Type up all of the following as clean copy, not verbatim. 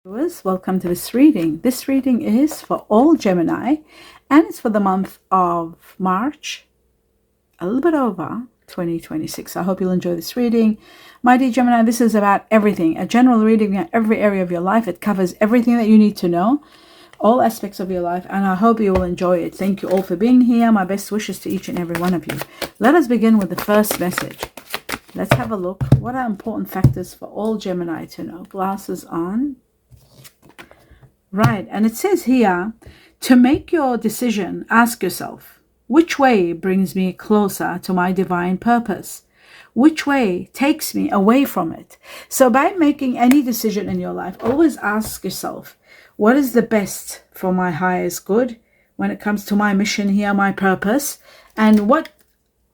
Viewers, welcome to this reading. This reading is for all Gemini and it's for the month of March, a little bit over 2026. I hope you'll enjoy this reading. My dear Gemini, this is about everything, a general reading in every area of your life. It covers everything that you need to know, all aspects of your life, and I hope you will enjoy it. Thank you all for being here. My best wishes to each and every one of you. Let us begin with the first message. Let's have a look. What are important factors for all Gemini to know? Glasses on. Right, and it says here, to make your decision, ask yourself, which way brings me closer to my divine purpose? Which way takes me away from it? So by making any decision in your life, always ask yourself, what is the best for my highest good when it comes to my mission here, my purpose? And what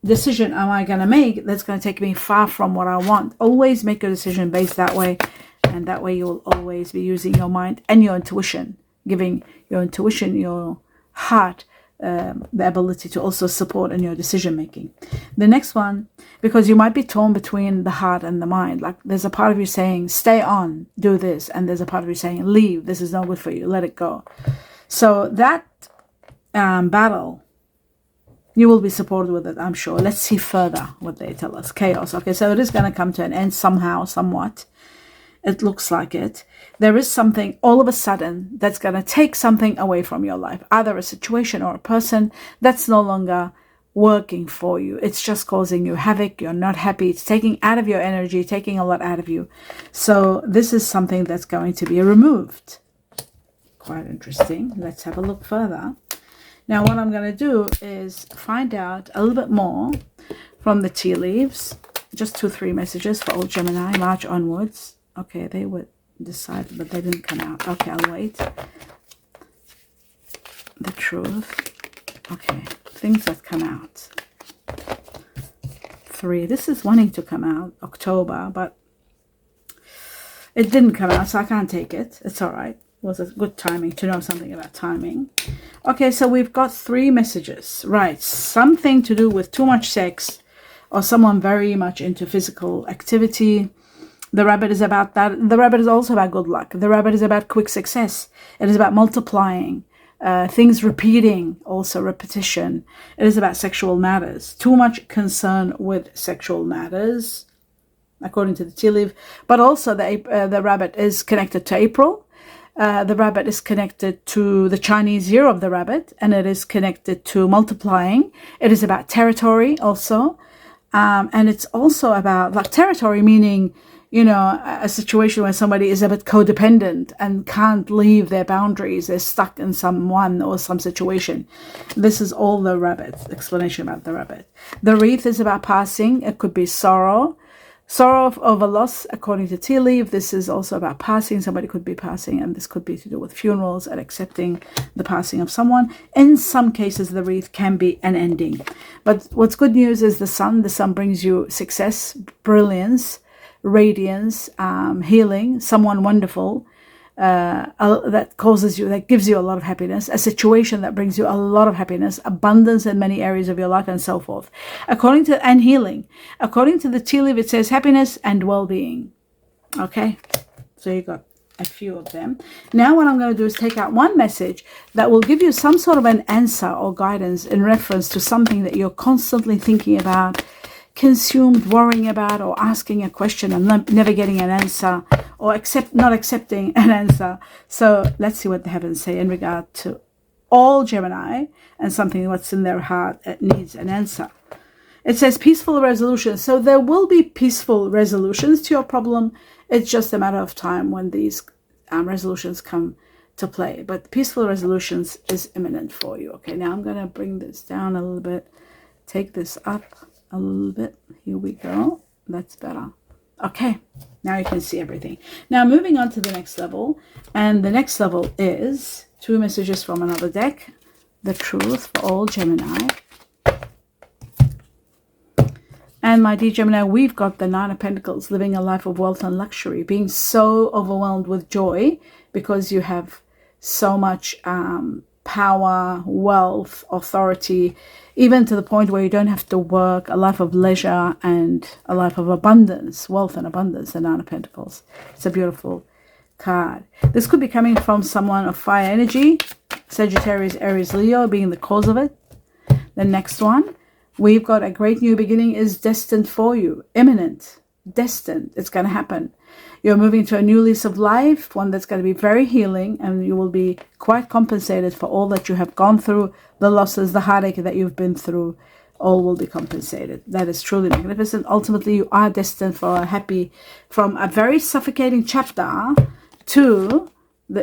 decision am I going to make that's going to take me far from what I want? Always make a decision based that way. And that way you will always be using your mind and your intuition, giving your intuition, your heart, the ability to also support in your decision making. The next one, because you might be torn between the heart and the mind. Like there's a part of you saying, stay on, do this. And there's a part of you saying, leave, this is not good for you, let it go. So that battle, you will be supported with it, I'm sure. Let's see further what they tell us. Chaos. Okay, so it is going to come to an end somehow, somewhat. It looks like it. There is something all of a sudden that's going to take something away from your life, either a situation or a person that's no longer working for you. It's just causing you havoc. You're not happy. It's taking out of your energy, taking a lot out of you. So this is something that's going to be removed. Quite interesting. Let's have a look further. Now what I'm going to do is find out a little bit more from the tea leaves. Just 2-3 messages for all Gemini, March onwards. Okay, they would decide, but they didn't come out. Okay, I'll wait. The truth. Okay, things that come out. 3. This is wanting to come out, October, but it didn't come out, so I can't take it. It's all right. It was a good timing to know something about timing. Okay, so we've got 3 messages. Right, something to do with too much sex or someone very much into physical activity. The rabbit is about that. The rabbit is also about good luck. The rabbit is about quick success. It is about multiplying, things repeating, also repetition. It is about sexual matters. Too much concern with sexual matters, according to the tea leaf. But also the rabbit is connected to April. The rabbit is connected to the Chinese year of the rabbit, and it is connected to multiplying. It is about territory also. And it's also about like territory, meaning a situation where somebody is a bit codependent and can't leave their boundaries. They're stuck in someone or some situation. This is all the rabbit, explanation about the rabbit. The wreath is about passing. It could be sorrow. Sorrow over loss, according to tea leaf. This is also about passing. Somebody could be passing, and this could be to do with funerals and accepting the passing of someone. In some cases, the wreath can be an ending. But what's good news is the sun. The sun brings you success, brilliance, radiance, healing, someone wonderful that causes you, that gives you a lot of happiness, a situation that brings you a lot of happiness, abundance in many areas of your life, and so forth. And healing. According to the tea leaf, it says happiness and well-being. Okay, so you got a few of them. Now what I'm going to do is take out one message that will give you some sort of an answer or guidance in reference to something that you're constantly thinking about, consumed, worrying about, or asking a question and never getting an answer, or not accepting an answer. So let's see what the heavens say in regard to all Gemini and something what's in their heart that needs an answer. It says peaceful resolution. So there will be peaceful resolutions to your problem. It's just a matter of time when these resolutions come to play. But peaceful resolutions is imminent for you. Okay, now I'm going to bring this down a little bit, take this up a little bit. Here we go. That's better. Okay, now you can see everything. Now moving on to the next level, and the next level is 2 messages from another deck. The truth for all Gemini. And my dear Gemini, we've got the 9 of Pentacles, living a life of wealth and luxury, being so overwhelmed with joy because you have so much power, wealth, authority, even to the point where you don't have to work, a life of leisure and a life of abundance, wealth and abundance, the 9 of Pentacles. It's a beautiful card. This could be coming from someone of fire energy, Sagittarius, Aries, Leo being the cause of it. The next one, we've got a great new beginning is destined for you. Imminent, destined, it's going to happen. You're moving to a new lease of life, one that's going to be very healing, and you will be quite compensated for all that you have gone through, the losses, the heartache that you've been through, all will be compensated. That is truly magnificent. Ultimately, you are destined for a happy, from a very suffocating chapter to,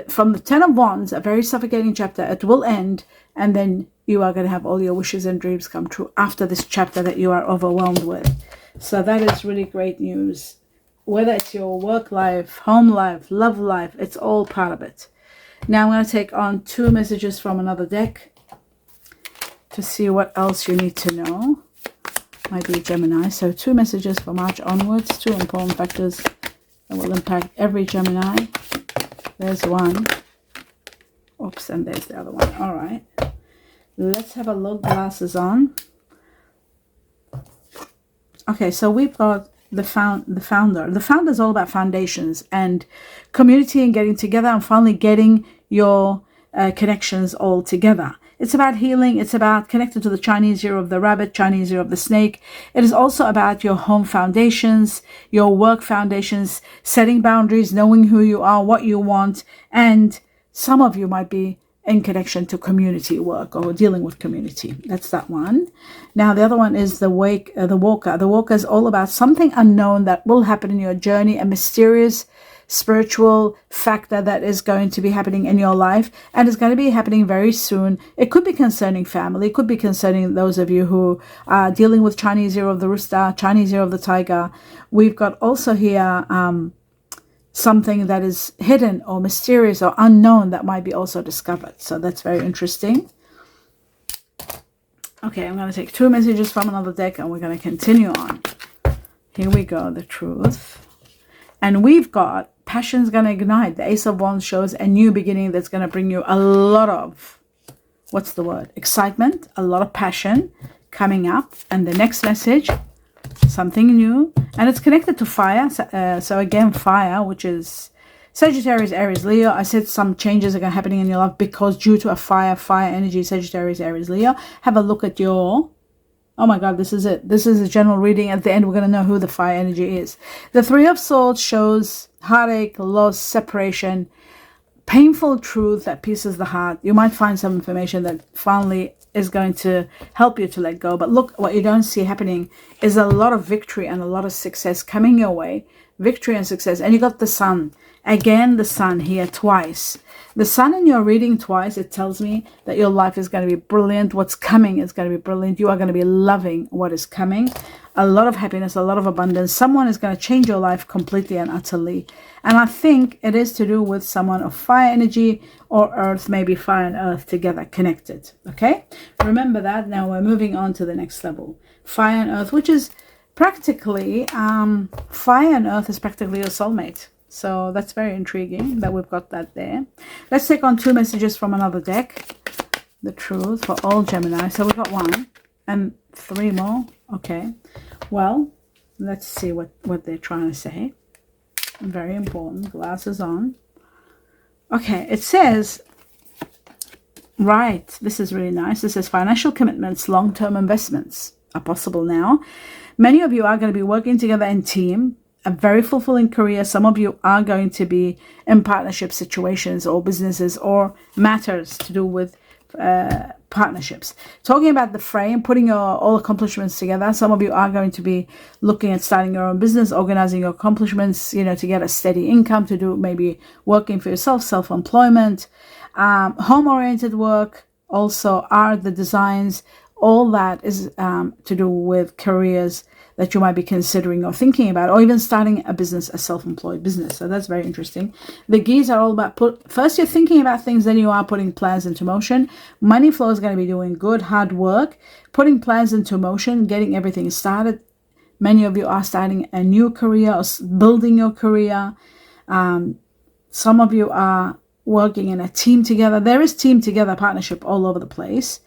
from the Ten of Wands, a very suffocating chapter. It will end, and then you are going to have all your wishes and dreams come true after this chapter that you are overwhelmed with. So that is really great news. Whether it's your work life, home life, love life, it's all part of it. Now I'm going to take on 2 messages from another deck to see what else you need to know. Might be Gemini. So 2 messages for March onwards, 2 important factors that will impact every Gemini. There's one. Oops, and there's the other one. All right. Let's have a look. Glasses on. Okay, so we've got the founder. The founder is all about foundations and community and getting together and finally getting your connections all together. It's about healing. It's about connecting to the Chinese year of the rabbit, Chinese year of the snake. It is also about your home foundations, your work foundations, setting boundaries, knowing who you are, what you want. And some of you might be in connection to community work or dealing with community. That's that one. Now, the other one is the walker. The walker is all about something unknown that will happen in your journey, a mysterious spiritual factor that is going to be happening in your life and is going to be happening very soon. It could be concerning family. It could be concerning those of you who are dealing with Chinese year of the rooster, Chinese year of the tiger. We've got also here something that is hidden or mysterious or unknown that might be also discovered. So that's very interesting. Okay, I'm going to take 2 messages from another deck and we're going to continue on. Here we go, the truth. And we've got passion's going to ignite. The Ace of Wands shows a new beginning that's going to bring you a lot of, what's the word? Excitement, a lot of passion coming up. And the next message, something new, and it's connected to fire. So again, fire, which is Sagittarius, Aries, Leo. I said some changes are going to happening in your life because due to a fire energy, Sagittarius, Aries, Leo. Have a look at your, oh my God, this is it. This is a general reading. At the end, we're going to know who the fire energy is. The 3 of Swords shows heartache, loss, separation, painful truth that pierces the heart. You might find some information that finally is going to help you to let go. But look, what you don't see happening is a lot of victory and a lot of success coming your way. Victory and success. And you got the sun. Again, the sun here twice. The sun in your reading twice, it tells me that your life is going to be brilliant. What's coming is going to be brilliant. You are going to be loving what is coming. A lot of happiness, a lot of abundance. Someone is going to change your life completely and utterly. And I think it is to do with someone of fire energy or earth, maybe fire and earth together, connected. Okay? Remember that. Now we're moving on to the next level. Fire and earth, which is practically, fire and earth is practically your soulmate. So that's very intriguing that we've got that there. Let's take on 2 messages from another deck. The truth for all Gemini. So we've got 1 and 3 more. Okay. Well, let's see what they're trying to say. Very important. Glasses on. Okay. It says, right. This is really nice. It says financial commitments, long-term investments are possible now. Many of you are going to be working together in team. A very fulfilling career. Some of you are going to be in partnership situations or businesses or matters to do with partnerships. Talking about the frame, putting your all accomplishments together. Some of you are going to be looking at starting your own business, organizing your accomplishments, to get a steady income, to do maybe working for yourself, self-employment, home-oriented work, also art, the designs. All that is to do with careers that you might be considering or thinking about, or even starting a business, a self-employed business. So that's very interesting. The gears are all about first you're thinking about things, then you are putting plans into motion. Money flow is going to be doing good, hard work, putting plans into motion, getting everything started. Many of you are starting a new career or building your career. Some of you are working in a team together. There is team together partnership all over the place.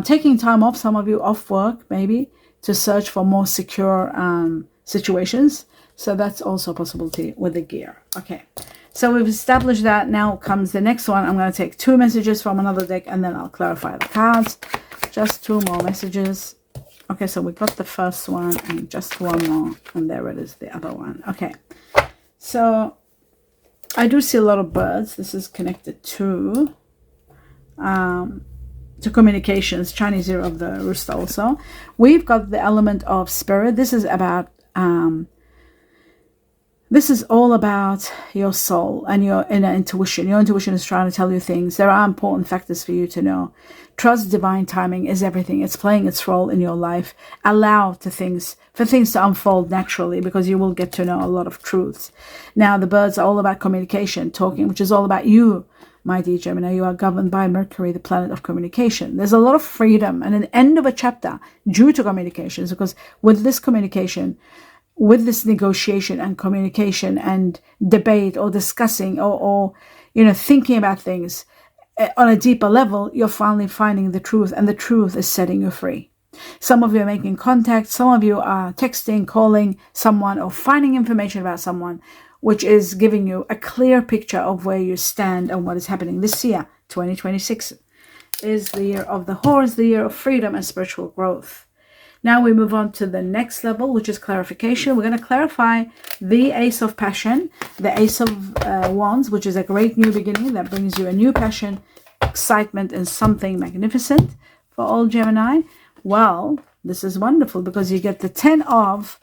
Taking time off, some of you off work maybe, to search for more secure situations. So that's also a possibility with the gear. Okay, So we've established that. Now comes the next one. I'm going to take 2 messages from another deck and then I'll clarify the cards. Just 2 more messages. Okay, so we got the first one and just 1 more. And there it is, the other one. Okay, so I do see a lot of birds. This is connected to communications. Chinese year of the rooster also. We've got the element of spirit. This is about this is all about your soul and your inner intuition. Your intuition is trying to tell you things. There are important factors for you to know. Trust divine timing is everything. It's playing its role in your life. Allow for things to unfold naturally, because you will get to know a lot of truths. Now, the birds are all about communication, talking, which is all about you, my dear Gemini. You are governed by Mercury, the planet of communication. There's a lot of freedom and an end of a chapter due to communications, because with this communication, with this negotiation and communication and debate or discussing or thinking about things on a deeper level, you're finally finding the truth, and the truth is setting you free. Some of you are making contact. Some of you are texting, calling someone, or finding information about someone, which is giving you a clear picture of where you stand and what is happening. This year, 2026, is the year of the horse, the year of freedom and spiritual growth. Now we move on to the next level, which is clarification. We're going to clarify the Ace of Passion, the Ace of Wands, which is a great new beginning that brings you a new passion, excitement, and something magnificent for all Gemini. Well, this is wonderful because you get the 10 of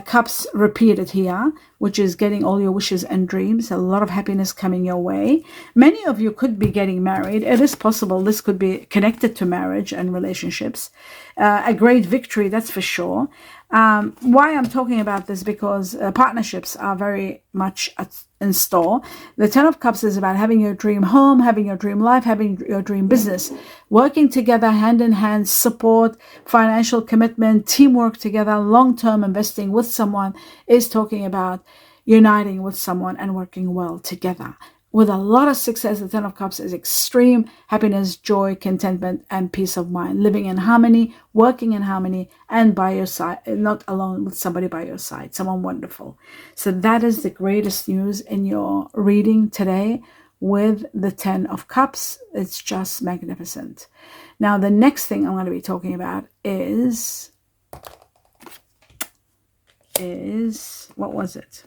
Cups repeated here, which is getting all your wishes and dreams. A lot of happiness coming your way. Many of you could be getting married. It is possible this could be connected to marriage and relationships. A great victory, that's for sure. Why I'm talking about this, because partnerships are very much in store. The 10 of Cups is about having your dream home, having your dream life, having your dream business, working together hand in hand, support, financial commitment, teamwork together, long-term investing with someone, is talking about uniting with someone and working well together. With a lot of success, the 10 of Cups is extreme happiness, joy, contentment, and peace of mind. Living in harmony, working in harmony, and by your side, not alone, with somebody by your side, someone wonderful. So that is the greatest news in your reading today with the 10 of Cups. It's just magnificent. Now, the next thing I'm going to be talking about is what was it?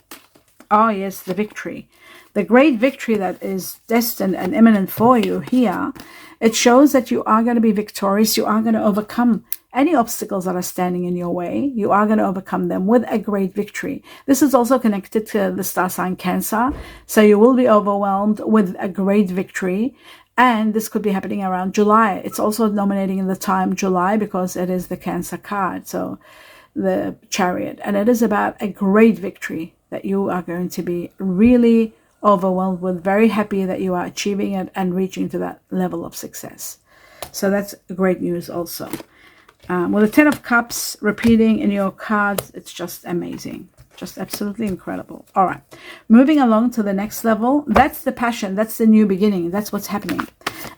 Oh, yes, the victory. The great victory that is destined and imminent for you here. It shows that you are going to be victorious. You are going to overcome any obstacles that are standing in your way. You are going to overcome them with a great victory. This is also connected to the star sign Cancer. So you will be overwhelmed with a great victory. And this could be happening around July. It's also nominating in the time July because it is the Cancer card. So the Chariot. And it is about a great victory that you are going to be really overwhelmed with, very happy that you are achieving it and reaching to that level of success. So that's great news also. With the 10 of Cups repeating in your cards, it's just amazing. Just absolutely incredible. All right. Moving along to the next level. That's the passion. That's the new beginning. That's what's happening.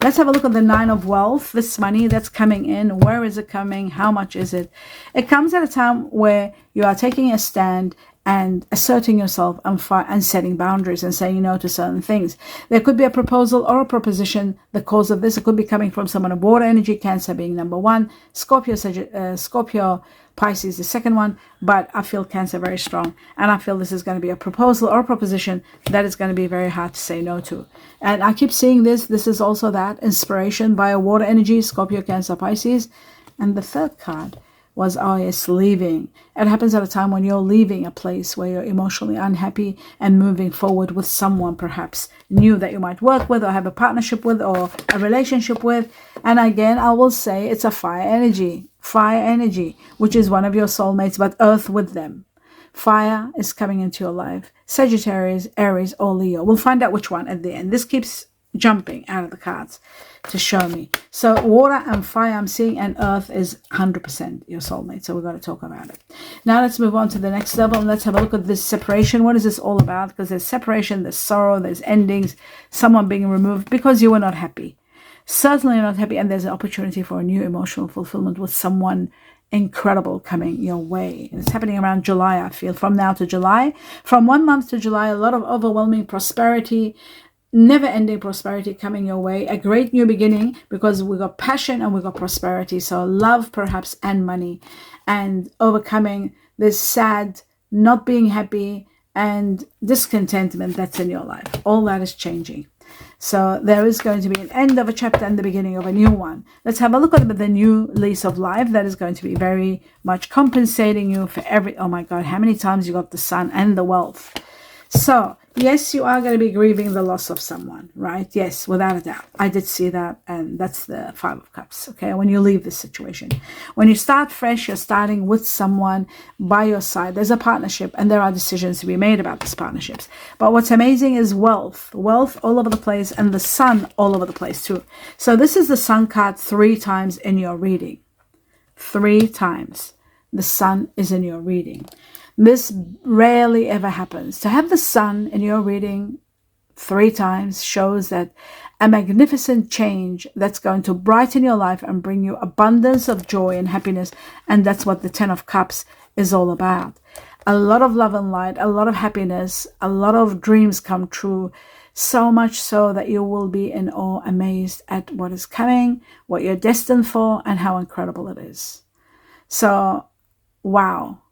Let's have a look at the 9 of Wealth. This money that's coming in. Where is it coming? How much is it? It comes at a time where you are taking a stand and asserting yourself and setting boundaries and saying no to certain things. There could be a proposal or a proposition. The cause of this, it could be coming from someone of water energy, Cancer being number 1, Scorpio, Pisces the second one, but I feel Cancer very strong. And I feel this is going to be a proposal or a proposition that is going to be very hard to say no to. And I keep seeing this. This is also that inspiration by a water energy, Scorpio, Cancer, Pisces. And the third card was, oh yes, leaving. It happens at a time when you're leaving a place where you're emotionally unhappy and moving forward with someone perhaps new that you might work with or have a partnership with or a relationship with. And again, I will say it's a fire energy, which is one of your soulmates, but earth with them. Fire is coming into your life. Sagittarius, Aries, or Leo. We'll find out which one at the end. This keeps jumping out of the cards to show me. So water and fire I'm seeing, and earth is 100% your soulmate. So we're going to talk about it. Now let's move on to the next level and let's have a look at this separation. What is this all about? Because there's separation, there's sorrow, there's endings, someone being removed because you were not happy. Certainly not happy, and there's an opportunity for a new emotional fulfillment with someone incredible coming your way. And it's happening around July, I feel, from now to July. From 1 month to July, a lot of overwhelming prosperity, never-ending prosperity coming your way. A great new beginning, because we got passion and we got prosperity. So love, perhaps, and money, and overcoming this sad, not being happy, and discontentment that's in your life. All that is changing. So there is going to be an end of a chapter and the beginning of a new one. Let's have a look at the new lease of life that is going to be very much compensating you for oh my God, how many times you got the sun and the wealth. So yes, you are going to be grieving the loss of someone, right? Yes, without a doubt. I did see that, and that's the Five of Cups, okay? When you leave this situation. When you start fresh, you're starting with someone by your side. There's a partnership, and there are decisions to be made about these partnerships. But what's amazing is wealth. Wealth all over the place, and the sun all over the place too. So this is the sun card 3 times in your reading. 3 times the sun is in your reading. This rarely ever happens. To have the sun in your reading 3 times shows that a magnificent change that's going to brighten your life and bring you abundance of joy and happiness. And that's what the 10 of Cups is all about. A lot of love and light, a lot of happiness, a lot of dreams come true. So much so that you will be in awe, amazed at what is coming, what you're destined for, and how incredible it is. So, wow.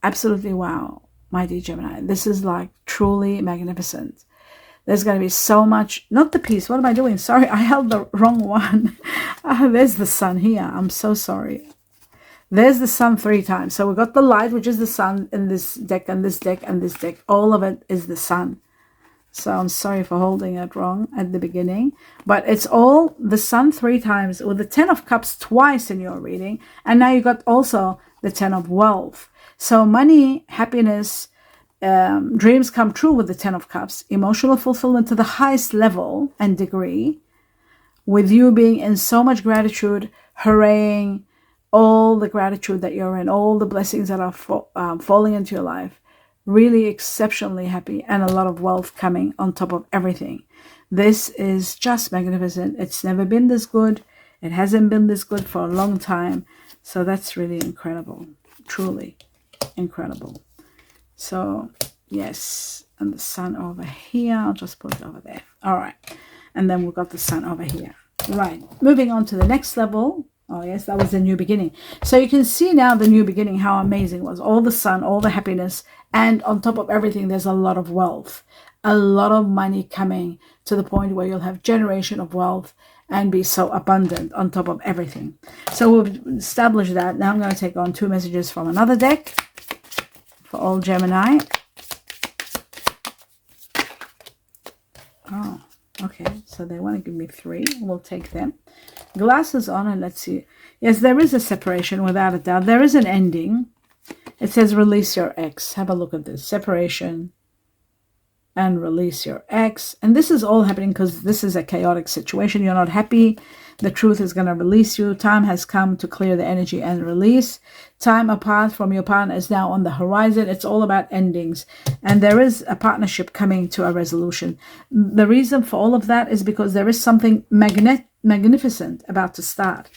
Absolutely wow, my dear Gemini. This is like truly magnificent. There's going to be so much, not the peace. What am I doing? Sorry, I held the wrong one. There's the sun here. I'm so sorry. There's the sun 3 times. So we've got the light, which is the sun, in this deck, and this deck, and this deck. All of it is the sun. So I'm sorry for holding it wrong at the beginning. But it's all the sun 3 times, with the 10 of Cups twice in your reading. And now you got also the 10 of Wealth. So money, happiness, dreams come true with the 10 of Cups, emotional fulfillment to the highest level and degree, with you being in so much gratitude, hurraying, all the gratitude that you're in, all the blessings that are falling into your life, really exceptionally happy, and a lot of wealth coming on top of everything. This is just magnificent. It's never been this good. It hasn't been this good for a long time. So that's really incredible, truly incredible. So yes, and the sun over here, I'll just put it over there. All right, and then we've got the sun over here. Right, moving on to the next level. Oh yes, that was the new beginning. So you can see now the new beginning, how amazing it was. All the sun, all the happiness, and on top of everything, there's a lot of wealth, a lot of money coming, to the point where you'll have generation of wealth and be so abundant on top of everything. So we've established that. Now I'm going to take on 2 messages from another deck for all Gemini. Oh, okay. So they want to give me 3. We'll take them. Glasses on, and let's see. Yes, there is a separation without a doubt. There is an ending. It says release your ex. Have a look at this. Separation and release your ex. And this is all happening because this is a chaotic situation. You're not happy. The truth is going to release you. Time has come to clear the energy and release. Time apart from your partner is now on the horizon. It's all about endings. And there is a partnership coming to a resolution. The reason for all of that is because there is something magnificent about to start.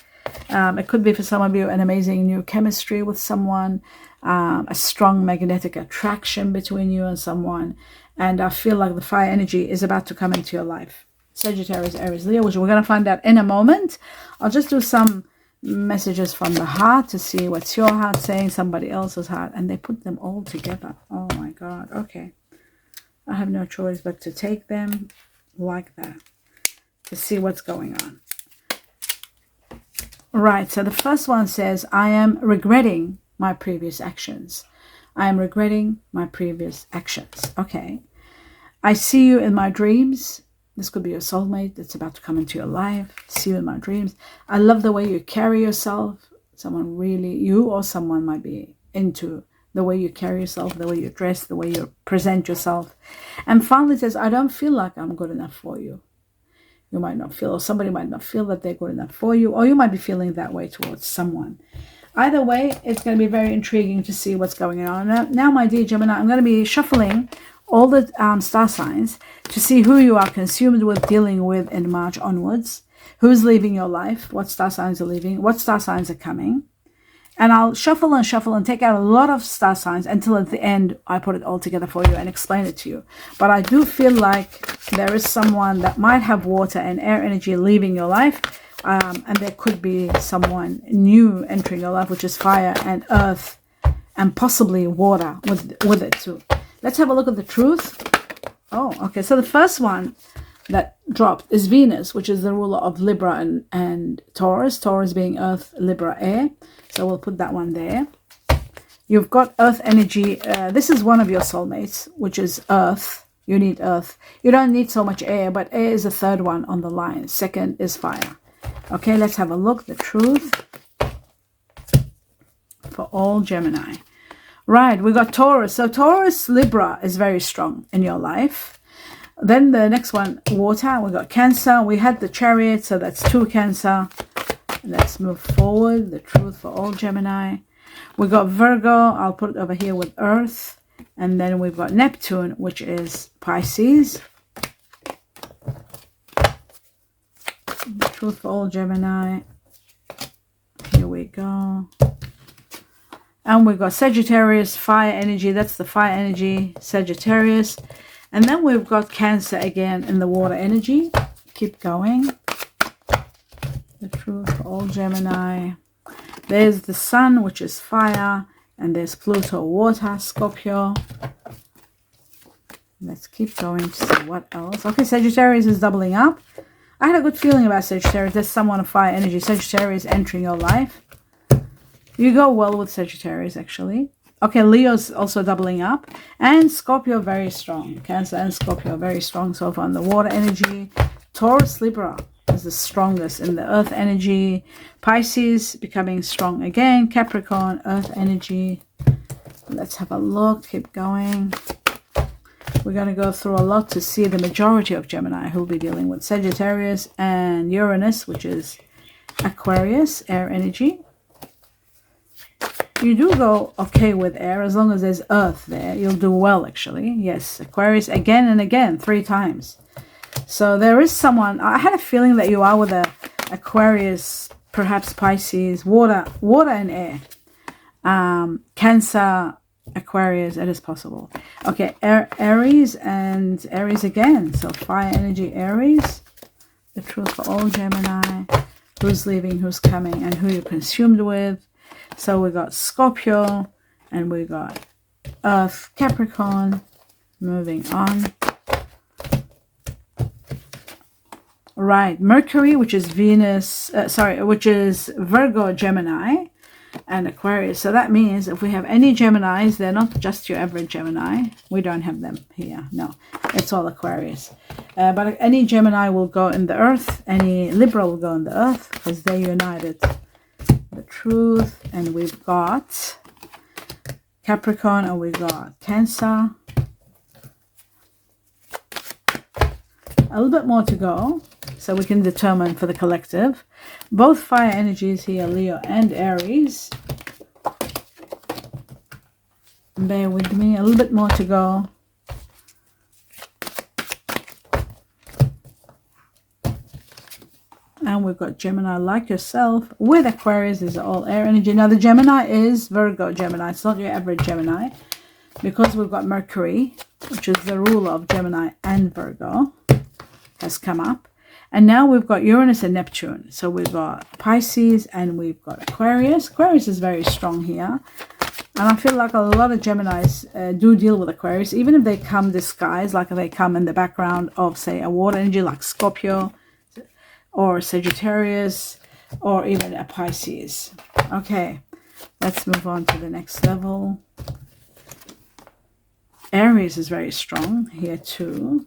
It could be for some of you an amazing new chemistry with someone, a strong magnetic attraction between you and someone. And I feel like the fire energy is about to come into your life. Sagittarius, Aries, Leo, which we're going to find out in a moment. I'll just do some messages from the heart to see what's your heart saying, somebody else's heart. And they put them all together. Oh my God. Okay. I have no choice but to take them like that to see what's going on. Right. So the first one says, I am regretting my previous actions. I am regretting my previous actions. Okay. I see you in my dreams. This could be your soulmate that's about to come into your life. See you in my dreams. I love the way you carry yourself. Someone really, you or someone might be into the way you carry yourself, the way you dress, the way you present yourself. And finally it says, I don't feel like I'm good enough for you. You might not feel, or somebody might not feel that they're good enough for you, or you might be feeling that way towards someone. Either way, it's going to be very intriguing to see what's going on. Now, my dear Gemini, I'm going to be shuffling all the star signs to see who you are consumed with, dealing with in March onwards. Who's leaving your life? What star signs are leaving? What star signs are coming? And I'll shuffle and shuffle and take out a lot of star signs until at the end I put it all together for you and explain it to you. But I do feel like there is someone that might have water and air energy leaving your life. And there could be someone new entering your life, which is fire and earth and possibly water with it too. Let's have a look at the truth. Oh, okay. So the first one that dropped is Venus, which is the ruler of Libra and Taurus. Taurus being earth, Libra air. So we'll put that one there. You've got earth energy. This is one of your soulmates, which is earth. You need earth. You don't need so much air, but air is the third one on the line. Second is fire. Okay, let's have a look. The truth for all Gemini. Right, we got Taurus. So Taurus, Libra is very strong in your life. Then the next one, water. We got Cancer. We had the Chariot, so that's 2 Cancer. Let's move forward. The truth for all Gemini. We got Virgo. I'll put it over here with Earth. And then we've got Neptune, which is Pisces. The truth for all Gemini. Here we go. And we've got Sagittarius, fire energy. That's the fire energy, Sagittarius. And then we've got Cancer again in the water energy. Keep going. The truth for all Gemini. There's the Sun, which is fire. And there's Pluto, water, Scorpio. Let's keep going to see what else. Okay, Sagittarius is doubling up. I had a good feeling about Sagittarius. There's someone of fire energy. Sagittarius entering your life. You go well with Sagittarius, actually. Okay, Leo's also doubling up. And Scorpio, very strong. Cancer and Scorpio, very strong so far in the water energy. Taurus, Libra is the strongest in the earth energy. Pisces becoming strong again. Capricorn, earth energy. Let's have a look. Keep going. We're going to go through a lot to see the majority of Gemini who will be dealing with Sagittarius and Uranus, which is Aquarius, air energy. You do go okay with air as long as there's earth there. You'll do well, actually. Yes, Aquarius again and again, 3 times. So there is someone, I had a feeling that you are with a Aquarius, perhaps Pisces, water and air. Cancer, Aquarius, it is possible. Okay, Aries and Aries again. So fire energy, Aries. The truth for all Gemini. Who's leaving, who's coming, and who you're consumed with. So we got Scorpio and we got Earth, Capricorn. Moving on. Right, Mercury, which is Venus, which is Virgo, Gemini, and Aquarius. So that means if we have any Geminis, they're not just your average Gemini. We don't have them here. No, it's all Aquarius. But any Gemini will go in the earth. Any Libra will go in the earth because they're united. The truth. And we've got Capricorn and we got Cancer. A little bit more to go. So we can determine for the collective. Both fire energies here, Leo and Aries. Bear with me, a little bit more to go. And we've got Gemini like yourself with Aquarius is all air energy. Now the Gemini is Virgo Gemini. It's not your average Gemini. Because we've got Mercury, which is the ruler of Gemini and Virgo, has come up. And now we've got Uranus and Neptune. So we've got Pisces and we've got Aquarius. Aquarius is very strong here. And I feel like a lot of Geminis do deal with Aquarius, even if they come disguised, like they come in the background of, say, a water energy like Scorpio or Sagittarius or even a Pisces. Okay, let's move on to the next level. Aries is very strong here too.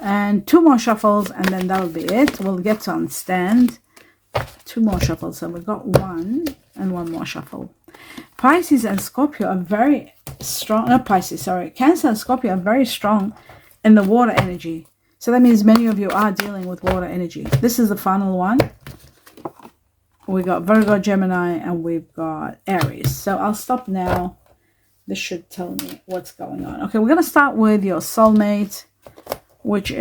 And 2 more shuffles and then that'll be it. We'll get to understand. 2 more shuffles. So we've got 1 and 1 more shuffle. Pisces and Scorpio are very strong. Not Pisces, sorry. Cancer and Scorpio are very strong in the water energy. So that means many of you are dealing with water energy. This is the final one. We got Virgo, Gemini, and we've got Aries. So I'll stop now. This should tell me what's going on. Okay, we're going to start with your soulmate, which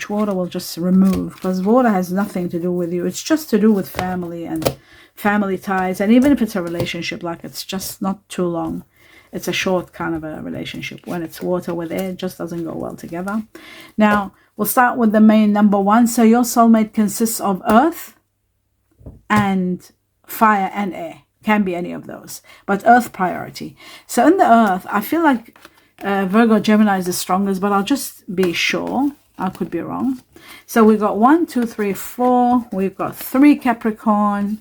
water will just remove, because water has nothing to do with you. It's just to do with family and family ties. And even if it's a relationship, like it's just not too long, it's a short kind of a relationship. When it's water with air, it just doesn't go well together. Now, we'll start with the main number 1. So your soulmate consists of earth and fire and air. Can be any of those, but earth priority. So in the earth, I feel like Virgo Gemini is the strongest, but I'll just be sure. I could be wrong. So we've got 1, 2, 3, 4. We've got 3 Capricorn,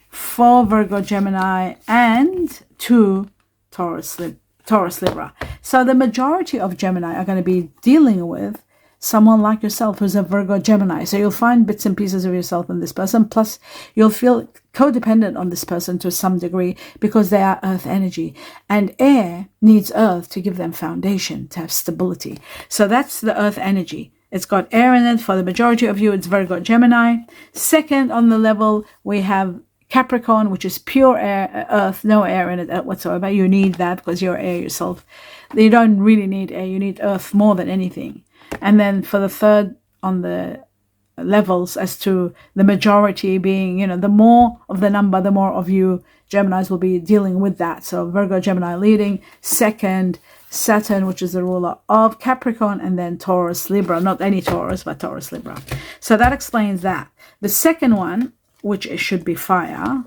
4 Virgo Gemini, and 2 Taurus Libra. So the majority of Gemini are going to be dealing with someone like yourself who's a Virgo Gemini. So you'll find bits and pieces of yourself in this person. Plus, you'll feel codependent on this person to some degree because they are earth energy. And air needs earth to give them foundation, to have stability. So that's the earth energy. It's got air in it. For the majority of you, it's Virgo Gemini. Second on the level, we have Capricorn, which is pure air, earth, no air in it whatsoever. You need that because you're air yourself. You don't really need air. You need earth more than anything. And then for the third on the levels as to the majority being, the more of the number, the more of you Geminis will be dealing with that. So Virgo Gemini leading, second Saturn, which is the ruler of Capricorn, and then Taurus Libra, not any Taurus, but Taurus Libra. So that explains that. The second one, which it should be fire,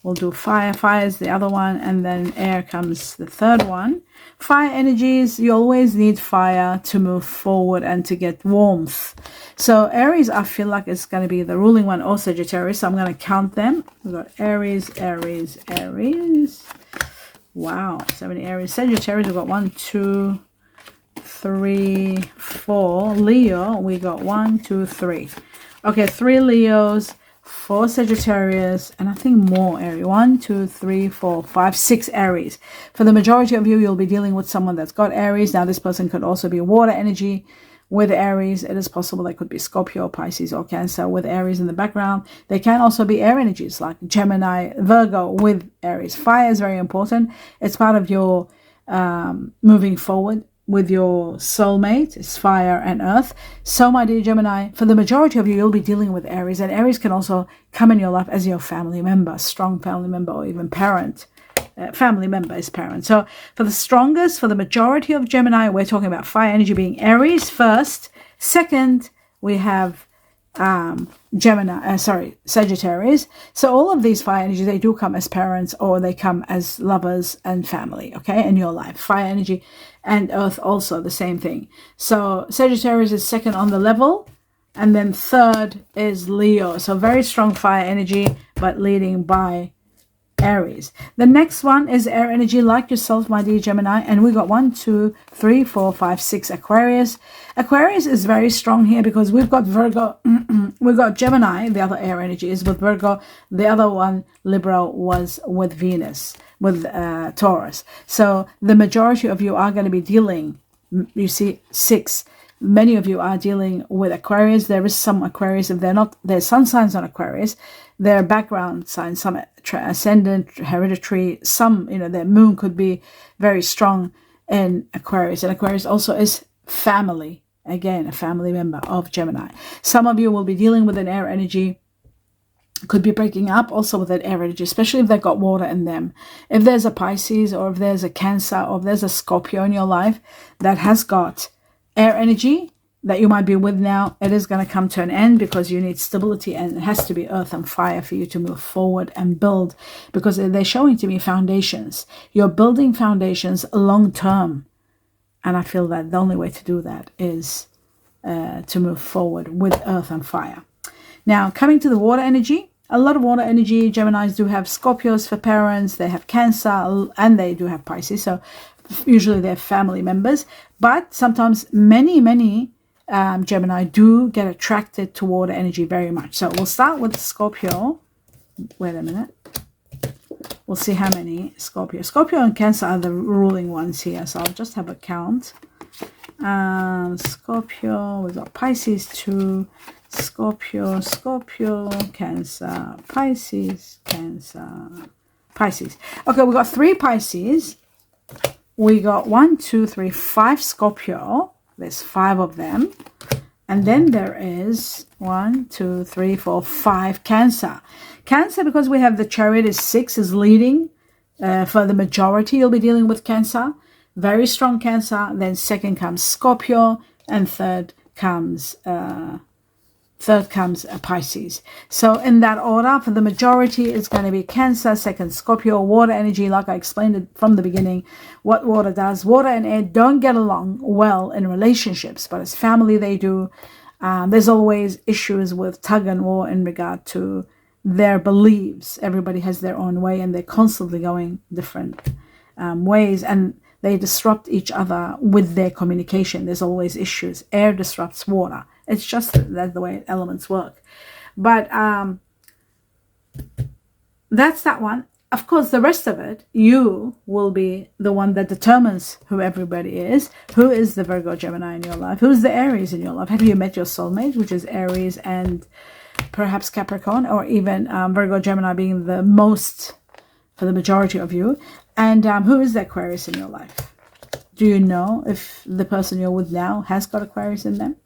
we'll do fire. Fire is the other one, and then air comes the third one. Fire energies, you always need fire to move forward and to get warmth. So Aries, I feel like it's going to be the ruling one, or Sagittarius. So I'm going to count them. We've got Aries, Aries, Aries. Wow, so many Aries. Sagittarius, we've got 1, 2, 3, 4. Leo, we got 1, 2, 3. Okay, 3 Leos, 4 Sagittarius, and I think more Aries. 1, 2, 3, 4, 5, 6 Aries. For the majority of you, you'll be dealing with someone that's got Aries. Now, this person could also be water energy with Aries. It is possible they could be Scorpio, Pisces, or Cancer with Aries in the background. They can also be air energies like Gemini, Virgo with Aries. Fire is very important. It's part of your moving forward with your soulmate. It's fire and earth. So my dear Gemini, for the majority of you, you'll be dealing with Aries, and Aries can also come in your life as your family member, strong family member, or even parent. Family member is parent. So for the strongest, for the majority of Gemini, we're talking about fire energy being Aries first. Second, we have Sagittarius. So all of these fire energies, they do come as parents, or they come as lovers and family, okay, in your life. Fire energy and earth also the same thing. So Sagittarius is second on the level, and then third is Leo. So very strong fire energy, but leading by Aries. The next one is air energy like yourself, my dear Gemini, and we got 1, 2, 3, 4, 5, 6 Aquarius. Aquarius is very strong here because we've got Virgo, we've got Gemini, the other air energy is with Virgo, the other one, Libra, was with Venus, with Taurus. So the majority of you are going to be dealing, you see 6, many of you are dealing with Aquarius. There is some Aquarius, if they're not, there's sun signs on Aquarius, their background signs, some ascendant, hereditary, some, their moon could be very strong in Aquarius. And Aquarius also is family, again, a family member of Gemini. Some of you will be dealing with an air energy, could be breaking up also with that air energy, especially if they've got water in them. If there's a Pisces, or if there's a Cancer, or if there's a Scorpio in your life that has got air energy that you might be with now, it is going to come to an end because you need stability, and it has to be earth and fire for you to move forward and build, because they're showing to me foundations. You're building foundations long term, and I feel that the only way to do that is to move forward with earth and fire. Now, coming to the water energy, a lot of water energy, Geminis do have Scorpios for parents, they have Cancer, and they do have Pisces, so usually they're family members, but sometimes many Gemini do get attracted to water energy very much. So we'll start with Scorpio. Wait a minute. We'll see how many Scorpio. Scorpio and Cancer are the ruling ones here. So I'll just have a count. Scorpio, we've got Pisces 2, Scorpio, Cancer, Pisces, Cancer, Pisces. Okay, we've got 3 Pisces. We got 1, 2, 3, 5 Scorpio. There's 5 of them. And then there is 1, 2, 3, 4, 5 Cancer. Cancer, because we have the Chariot is 6, is leading. For the majority, you'll be dealing with Cancer. Very strong Cancer. Then second comes Scorpio. And third comes Pisces. So in that order, for the majority, it's going to be Cancer, second Scorpio, water energy. Like I explained it from the beginning, what water does. Water and air don't get along well in relationships, but as family they do. There's always issues with tug and war in regard to their beliefs. Everybody has their own way, and they're constantly going different ways, and they disrupt each other with their communication. There's always issues. Air disrupts water. It's just that the way elements work. But that's that one. Of course, the rest of it, you will be the one that determines who everybody is. Who is the Virgo Gemini in your life? Who's the Aries in your life? Have you met your soulmate, which is Aries and perhaps Capricorn, or even Virgo Gemini being the most for the majority of you? And who is the Aquarius in your life? Do you know if the person you're with now has got Aquarius in them?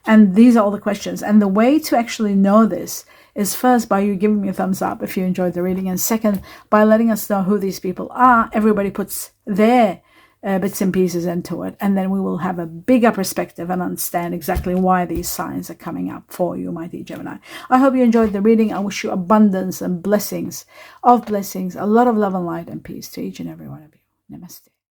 And these are all the questions. And the way to actually know this is first by you giving me a thumbs up if you enjoyed the reading, and second by letting us know who these people are. Everybody puts their bits and pieces into it, and then we will have a bigger perspective and understand exactly why these signs are coming up for you, my dear Gemini. I hope you enjoyed the reading. I wish you abundance and blessings, a lot of love and light and peace to each and every one of you. Namaste.